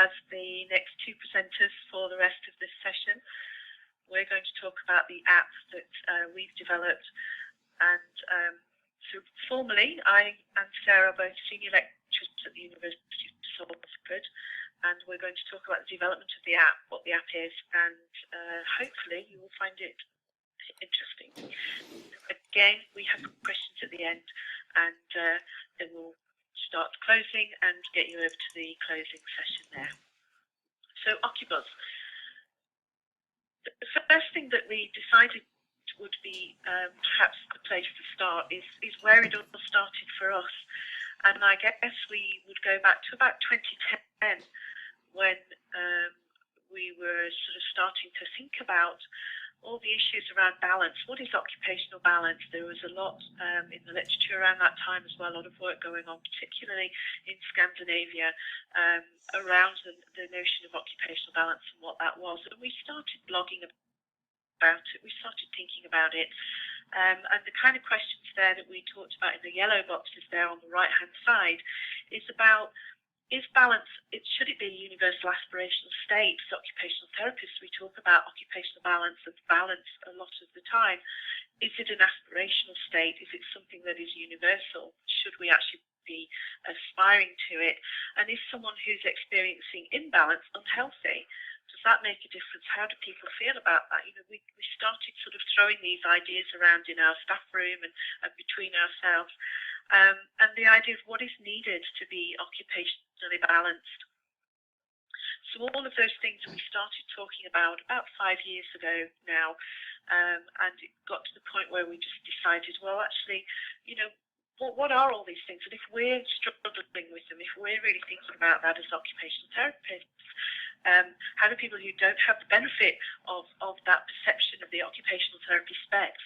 as the next two presenters for the rest of this session. We're going to talk about the app that we've developed. And so formally, I and Sarah are both senior lecturers at the University of Salford, and we're going to talk about the development of the app, what the app is, and hopefully you will find it interesting. Again, we have questions at the end, and then we'll start closing and get you over to the closing session there. So Occubuzz. The first thing that we decided would be perhaps the place to start is where it all started for us. And I guess we would go back to about 2010 when we were sort of starting to think about all the issues around balance. What is occupational balance? There was a lot in the literature around that time as well, a lot of work going on, particularly in Scandinavia, around the notion of occupational balance and what that was. And we started blogging about it, we started thinking about it. And the kind of questions there that we talked about in the yellow boxes there on the right-hand side is about, is balance, should it be a universal aspirational state? As occupational therapists, we talk about occupational balance and balance a lot of the time. Is it an aspirational state? Is it something that is universal? Should we actually be aspiring to it? And is someone who's experiencing imbalance unhealthy? Does that make a difference? How do people feel about that? You know, we started sort of throwing these ideas around in our staff room and between ourselves. And the idea of what is needed to be occupationally balanced. So all of those things we started talking about 5 years ago now, and it got to the point where we just decided, well, actually, you know, what are all these things? And if we're struggling with them, if we're really thinking about that as occupational therapists, how do people who don't have the benefit of that perception of the occupational therapy specs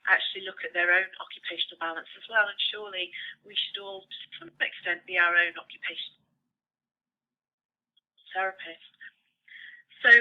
actually look at their own occupational balance as well? And surely we should all, to some extent, be our own occupational therapist. So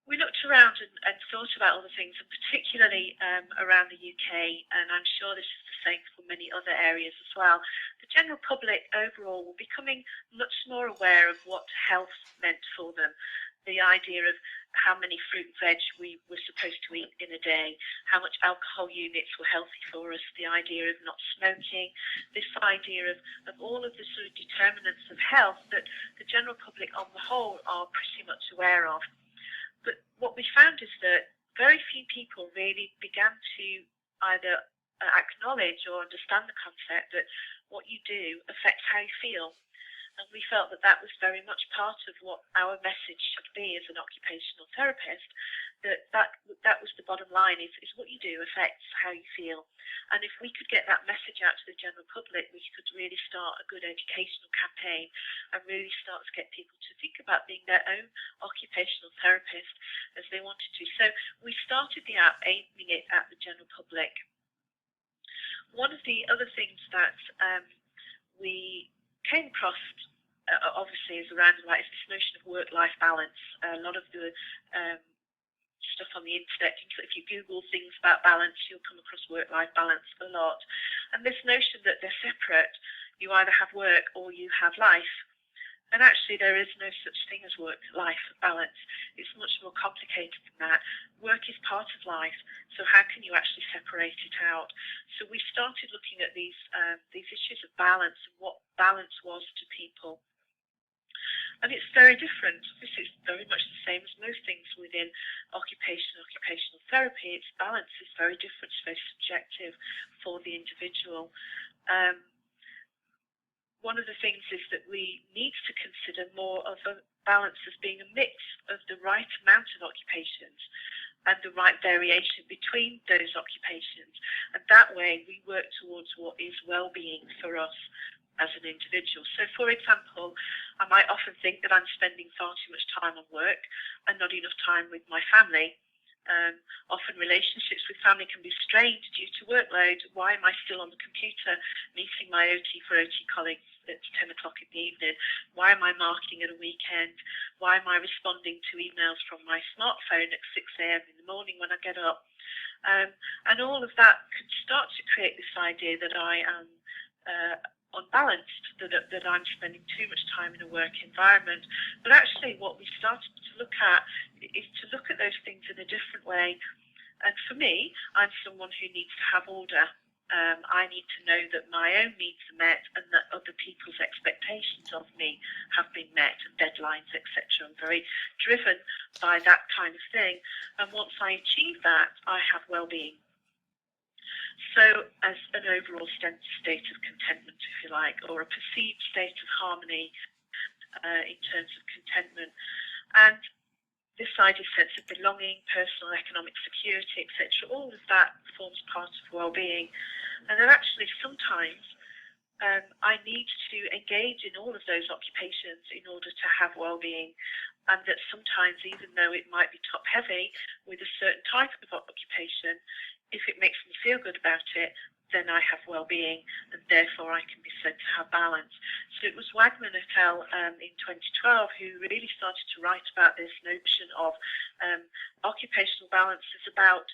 we looked around and thought about all the things, and particularly around the UK, and I'm sure this is the same for many other areas as well. The general public overall were becoming much more aware of what health meant for them. The idea of how many fruit and veg we were supposed to eat in a day, how much alcohol units were healthy for us, the idea of not smoking, this idea of all of the sort of determinants of health that the general public on the whole are pretty much aware of. But what we found is that very few people really began to either acknowledge or understand the concept that what you do affects how you feel. And we felt that that was very much part of what our message should be as an occupational therapist, that was the bottom line, is what you do affects how you feel. And if we could get that message out to the general public, we could really start a good educational campaign and really start to get people to think about being their own occupational therapist as they wanted to. So we started the app aiming it at the general public. One of the other things that we came across, obviously, is around is this notion of work-life balance. A lot of the stuff on the internet, if you Google things about balance, you'll come across work-life balance a lot. And this notion that they're separate, you either have work or you have life. And actually, there is no such thing as work-life balance. It's much more complicated than that. Work is part of life, so how can you actually separate it out? So we started looking at these issues of balance and what balance was to people. And it's very different. This is very much the same as most things within occupational therapy. Its balance is very different, it's very subjective for the individual. One of the things is that we need to consider more of a balance as being a mix of the right amount of occupations and the right variation between those occupations. And that way we work towards what is well-being for us as an individual. So, for example, I might often think that I'm spending far too much time on work and not enough time with my family. Often relationships with family can be strained due to workload. Why am I still on the computer meeting my OT for OT colleagues at 10 o'clock in the evening? Why am I marketing at a weekend? Why am I responding to emails from my smartphone at 6 a.m. in the morning when I get up? And all of that could start to create this idea that I am unbalanced, that I'm spending too much time in a work environment. But actually what we started to look at is to look at those things in a different way. And for me, I'm someone who needs to have order. I need to know that my own needs are met and that other people's expectations of me have been met, and deadlines, etc. I'm very driven by that kind of thing. And once I achieve that, I have well-being. So as an overall state of contentment, if you like, or a perceived state of harmony in terms of contentment. And this idea of sense of belonging, personal economic security, etc., all of that forms part of well-being. And then actually sometimes I need to engage in all of those occupations in order to have well-being, and that sometimes, even though it might be top-heavy with a certain type of occupation, if it makes me feel good about it, then I have well-being, and therefore I can be said to have balance. So it was Wagman et al. In 2012 who really started to write about this notion of occupational balance is about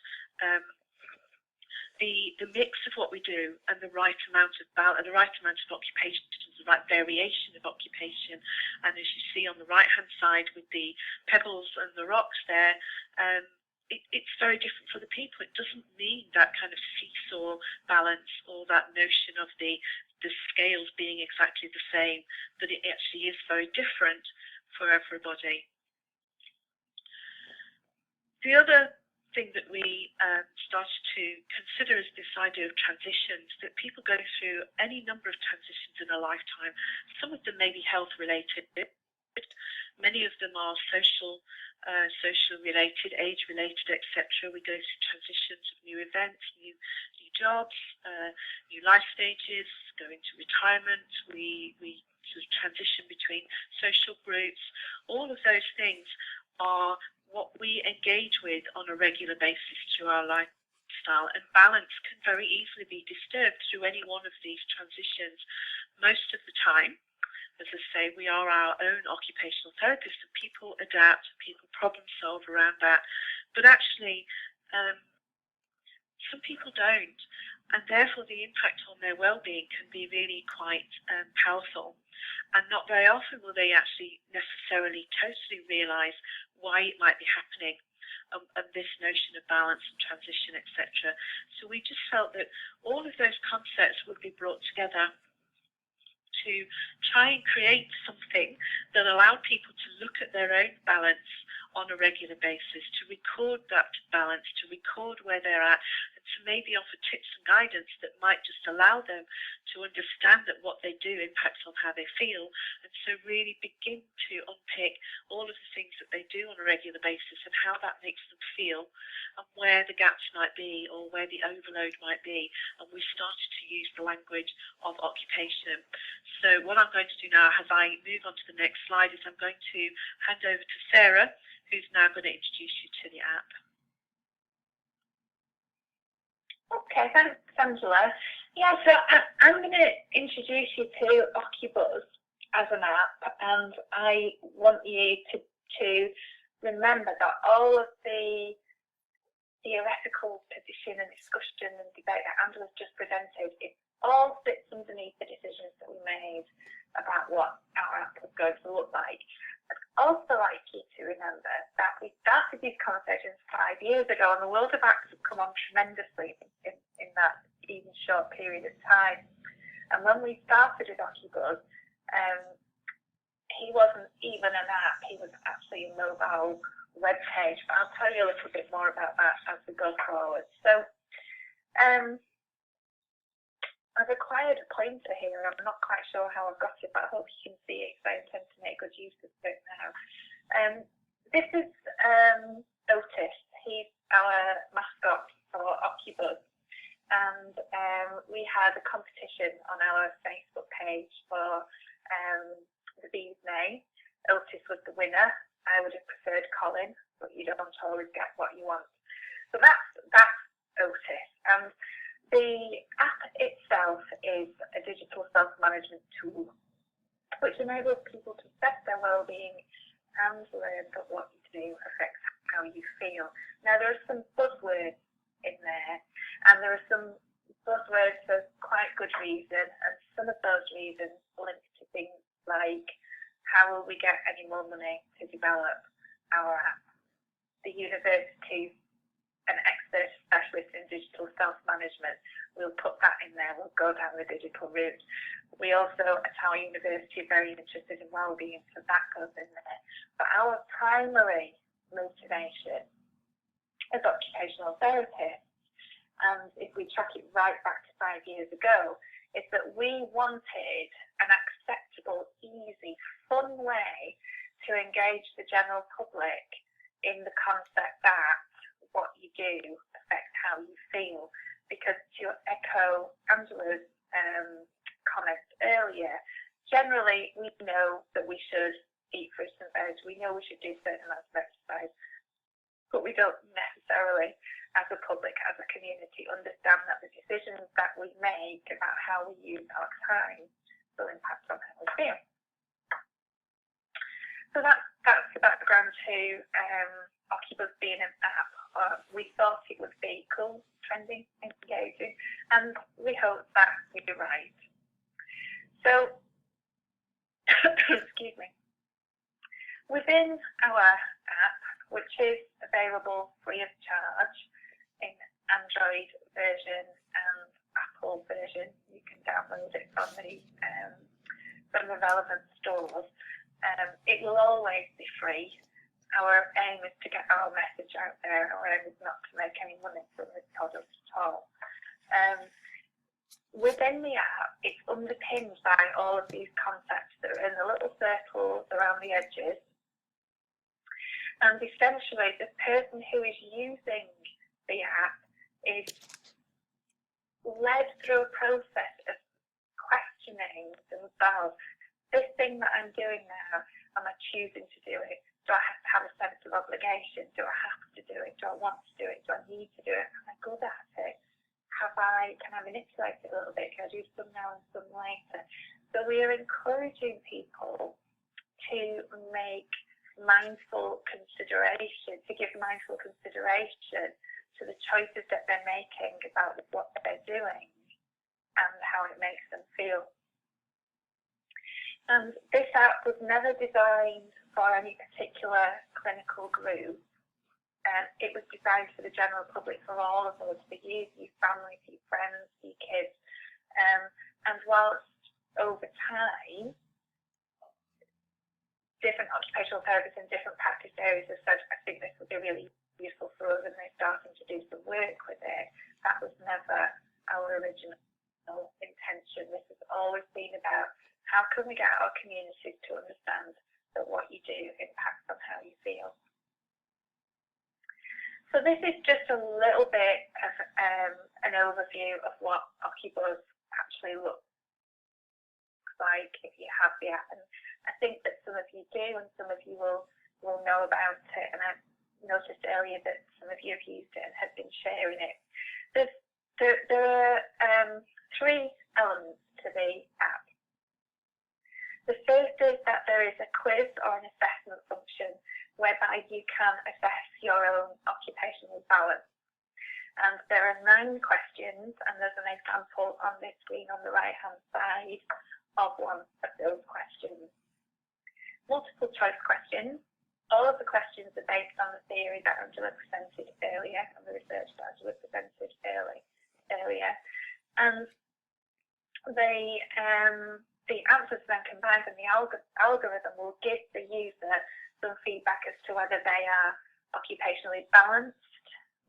the mix of what we do and the right amount of balance, the right amount of occupation, the right variation of occupation. And as you see on the right-hand side with the pebbles and the rocks there, it's very different for the people. It doesn't mean that kind of seesaw balance or that notion of the scales being exactly the same, that it actually is very different for everybody. The other thing that we started to consider is this idea of transitions, that people go through any number of transitions in a lifetime. Some of them may be health related, many of them are social related, age related, etc. We go through transitions of new events, new jobs, new life stages, go into retirement, we sort of transition between social groups. All of those things are what we engage with on a regular basis through our lifestyle, and balance can very easily be disturbed through any one of these transitions. Most of the time, as I say, we are our own occupational therapists, and people adapt, people problem solve around that. But actually, some people don't, and therefore the impact on their well-being can be really quite powerful. And not very often will they actually necessarily totally realise why it might be happening, and this notion of balance and transition, etc. So we just felt that all of those concepts would be brought together to try and create something that allowed people to look at their own balance on a regular basis, to record that balance, to record where they're at, and to maybe offer tips and guidance that might just allow them to understand that what they do impacts on how they feel, and so really begin to unpick all of the things that they do on a regular basis and how that makes them feel, and where the gaps might be or where the overload might be. And we started to use the language of occupation. So what I'm going to do now, as I move on to the next slide, is I'm going to hand over to Sarah, who's now going to introduce you to the app. Okay, thanks, Angela. Yeah, so I'm going to introduce you to Occubuzz as an app, and I want you to remember that all of the theoretical position and discussion and debate that Angela's just presented, it all sits underneath the decisions that we made about what our app was going to look like. I'd also like you to remember that we started these conversations 5 years ago, and the world of apps have come on tremendously in that even short period of time. And when we started with Occubuzz, he wasn't even an app, he was actually a mobile web page, but I'll tell you a little bit more about that as we go forward. So I've acquired a pointer here. I'm not quite sure how I've got it, but I hope you can see it, because I intend to make good use of it now. This is Otis. He's our mascot for Occubuzz. And we had a competition on our Facebook page for the bee's name. Otis was the winner. I would have preferred Colin, but you don't always get what you want. So that's Otis. And the app itself is a digital self-management tool which enables people to assess their well-being and learn that what you do affects how you feel. Now, there are some buzzwords in there, and there are some buzzwords for quite good reason, and some of those reasons link to things like how will we get any more money to develop our app? The university, an expert specialist in digital self-management, we'll put that in there, we'll go down the digital route. We also, at our university, are very interested in well-being, so that goes in there. But our primary motivation as occupational therapists, and if we track it right back to 5 years ago, is that we wanted an acceptable, easy, fun way to engage the general public in the concept that what you do affects how you feel. Because to echo Angela's comment earlier, generally we know that we should eat fruits and veg, we know we should do certain amounts of exercise, but we don't necessarily, as a public, as a community, understand that the decisions that we make about how we use our time will impact on how we feel. So that's the background to Occubuzz being an app. We thought it would be cool, trendy, engaging, and we hope that we'd be right. So, excuse me. Within our app, which is available free of charge in Android version and Apple version, you can download it from the relevant stores. It will always be free. Our aim is to get our message out there. Our aim is not to make any money from this product at all. Within the app, it's underpinned by all of these concepts that are in the little circles around the edges. And essentially, the person who is using the app is led through a process of questioning themselves. This thing that I'm doing now, am I choosing to do it? Do I have to have a sense of obligation? Do I have to do it? Do I want to do it? Do I need to do it? Am I good at it? Can I manipulate it a little bit? Can I do some now and some later? So we are encouraging people to make mindful consideration, to give mindful consideration to the choices that they're making about what they're doing and how it makes them feel. And this app was never designed for any particular clinical group. It was designed for the general public, for all of us, for you, for your family, for your friends, for your kids. And whilst over time, different occupational therapists in different practice areas have said, I think this would be really useful for us, and they're starting to do some work with it, that was never our original intention. This has always been about how can we get our communities to understand that what you do impacts on how you feel. So this is just a little bit of an overview of what Occubuzz actually looks like if you have the app. And I think that some of you do, and some of you will know about it. And I noticed earlier that some of you have used it and have been sharing it. There are three elements to the app. The first is that there is a quiz or an assessment function whereby you can assess your own occupational balance. And there are 9 questions, and there's an example on this screen on the right-hand side of one of those questions. Multiple choice questions. All of the questions are based on the theory that Angela presented earlier, and the research that Angela presented earlier. And the answers then combined, and the algorithm will give the user some feedback as to whether they are occupationally balanced.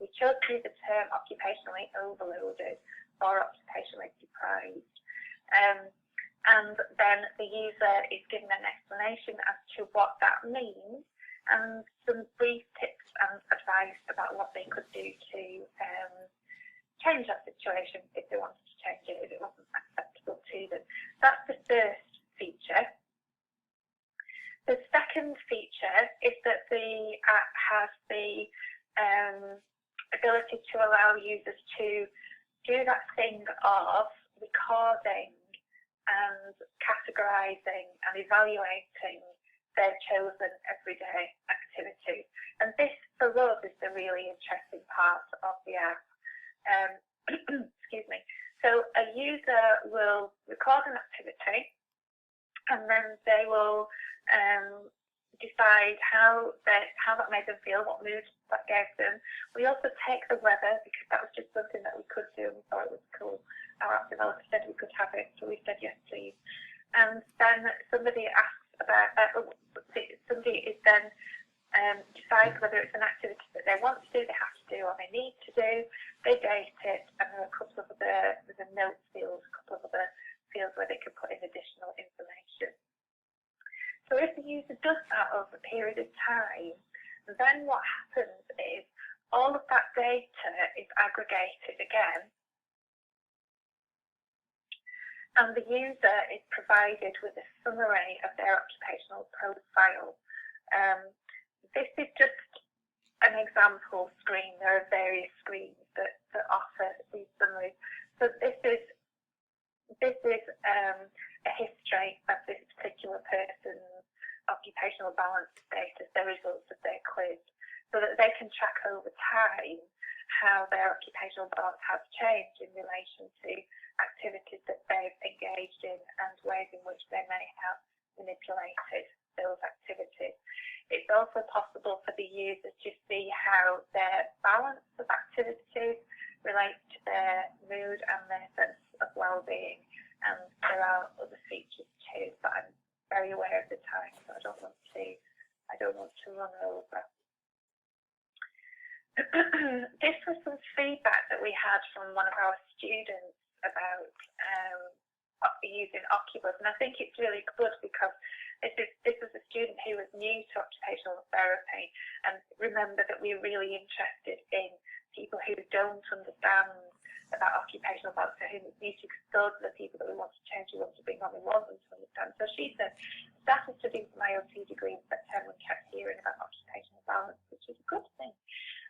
We chose to use the term occupationally overloaded or occupationally deprived. And then the user is given an explanation as to what that means and some brief tips and advice about what they could do to change that situation if they wanted to change it, if it wasn't acceptable to them. That's the first feature. The second feature is that the app has the ability to allow users to do that thing of recording and categorising and evaluating their chosen everyday activities. And this, for us, is the really interesting part of the app. Excuse me. So a user will record an activity, and then they will decide how that made them feel, what mood that gave them. We also take the weather, because that was just something that we could do and we thought it was cool. Our app developer said we could have it, so we said yes please. And then somebody asks about, somebody is then decides whether it's an activity that they want to do, they have to do, or they need to do. They date it, and there are a couple of other, there's a notes field, a couple of other fields where they can put in additional information. So if the user does that over a period of time, then what happens is all of that data is aggregated again, and the user is provided with a summary of their occupational profile. This is just an example screen. There are various screens that offer these summaries. So this is a history of this particular person's occupational balance status, the results of their quiz, so that they can track over time how their occupational balance has changed in relation to activities that they've engaged in and ways in which they may have manipulated those activities. It's also possible for the user to see how their balance of activities relates to their mood and their sense of well-being. And there are other features too, but I'm very aware of the time, so I don't want to run over. This was some feedback that we had from one of our students about using Occubuzz, and I think it's really good because this was a student who was new to occupational therapy, and remember that we're really interested in people who don't understand about occupational balance, so who are new to, those are the people that we want to change, we want to bring on, we want them to understand. So she said, started studying for my OT degree in September and kept hearing about occupational balance, which is a good thing.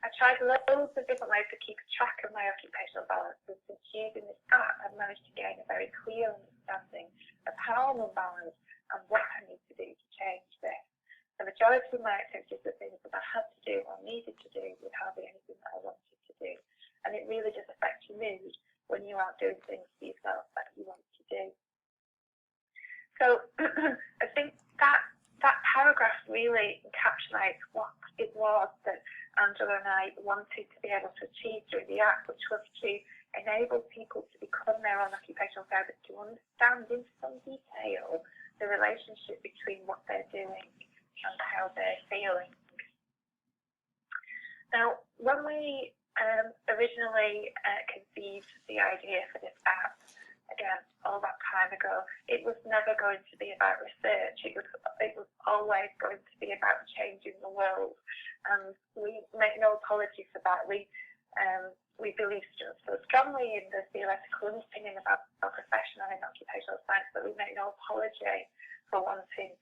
I tried loads of different ways to keep track of my occupational balance, and since using this app, I've managed to gain a very clear understanding of how I'm unbalanced and what I need to do to change this. The majority of my activities are things that I had to do or needed to do with hardly anything that I wanted to do. And it really does affect your mood when you aren't doing things for yourself that you want to do. So I think that paragraph really encapsulates what it was that Angela and I wanted to be able to achieve through the app, which was to enable people to become their own occupational therapist, to understand in some detail the relationship between what they're doing and how they're feeling. Now, when we originally conceived the idea for this app, again, all that time ago, it was never going to be about research. It was always going to be about changing the world, and we make no apology for that. We believe so strongly in the theoretical underpinning of our profession and in occupational science that we make no apology for wanting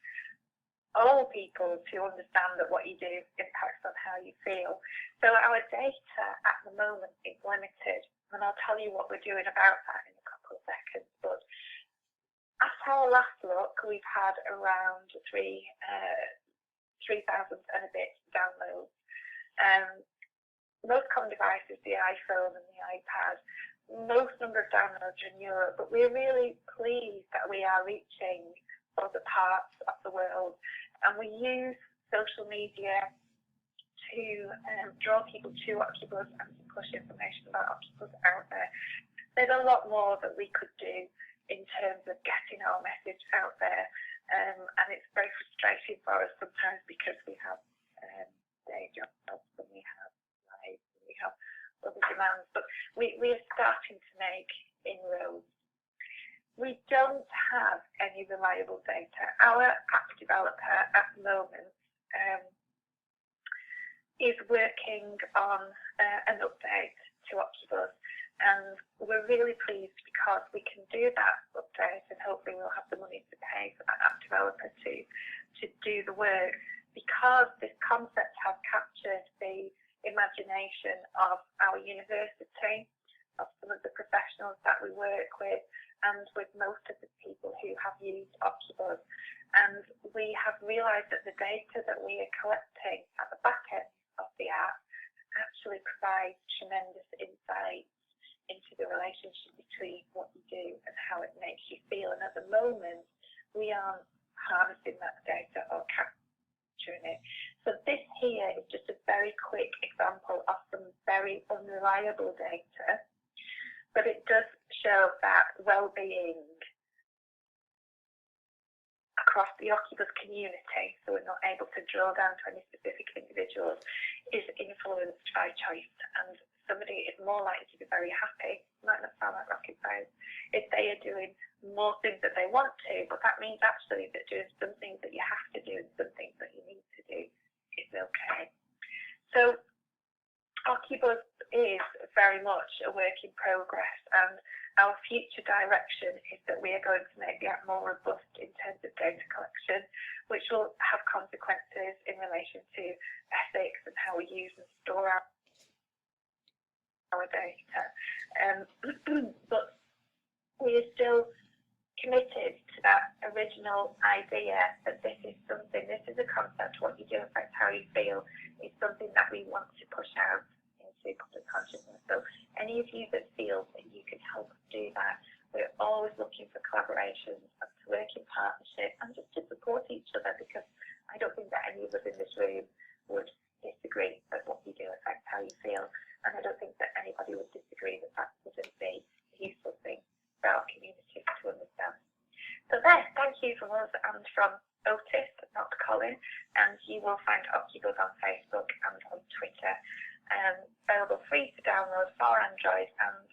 all people to understand that what you do impacts on how you feel. So our data at the moment is limited, and I'll tell you what we're doing about that in a couple of seconds. But at our last look, we've had around 3,000 and a bit downloads. Most common devices, the iPhone and the iPad. Most number of downloads are in Europe, but we're really pleased that we are reaching other parts of the world, and we use social media to draw people to Occubuzz and to push information about Occubuzz out there. There's a lot more that we could do in terms of getting our message out there, and it's very frustrating for us sometimes because we have day jobs and we have lives and we have other demands, but we are starting to make inroads. We don't have any reliable data. Our app developer at the moment is working on an update to Occubuzz, and we're really pleased because we can do that update, and hopefully we'll have the money to pay for that app developer to do the work, because this concept has captured the imagination of our university, of some of the professionals that we work with, and with most of the people who have used Occubuzz. And we have realised that the data that we are collecting at the back end of the app actually provides tremendous insights into the relationship between what you do and how it makes you feel. And at the moment, we aren't harnessing that data or capturing it. So this here is just a very quick example of some very unreliable data, but it does show that well-being across the Occubuzz community, so we're not able to drill down to any specific individuals, is influenced by choice. And somebody is more likely to be very happy, might not sound like rocket science, if they are doing more things that they want to, but that means actually that doing some things that you have to do and some things that you need to do is okay. So Occubuzz is very much a work in progress, and our future direction is that we are going to make the app more robust in terms of data collection, which will have consequences in relation to ethics and how we use and store our data. But we are still committed to that original idea that this is something, this is a concept, what you do affects how you feel, is something that we want to push out into public consciousness. So any of you that feel that you can help us do that, we're always looking for collaborations and to work in partnership and just to support each other, because I don't think that any of us in this room would disagree that what you do affects how you feel, and I don't think that anybody would disagree that that wouldn't be a useful thing for our community to understand. So there, thank you from us and from Otis, not Colin, and you will find Occubuzz on Facebook and on Twitter. Available free to download for Android and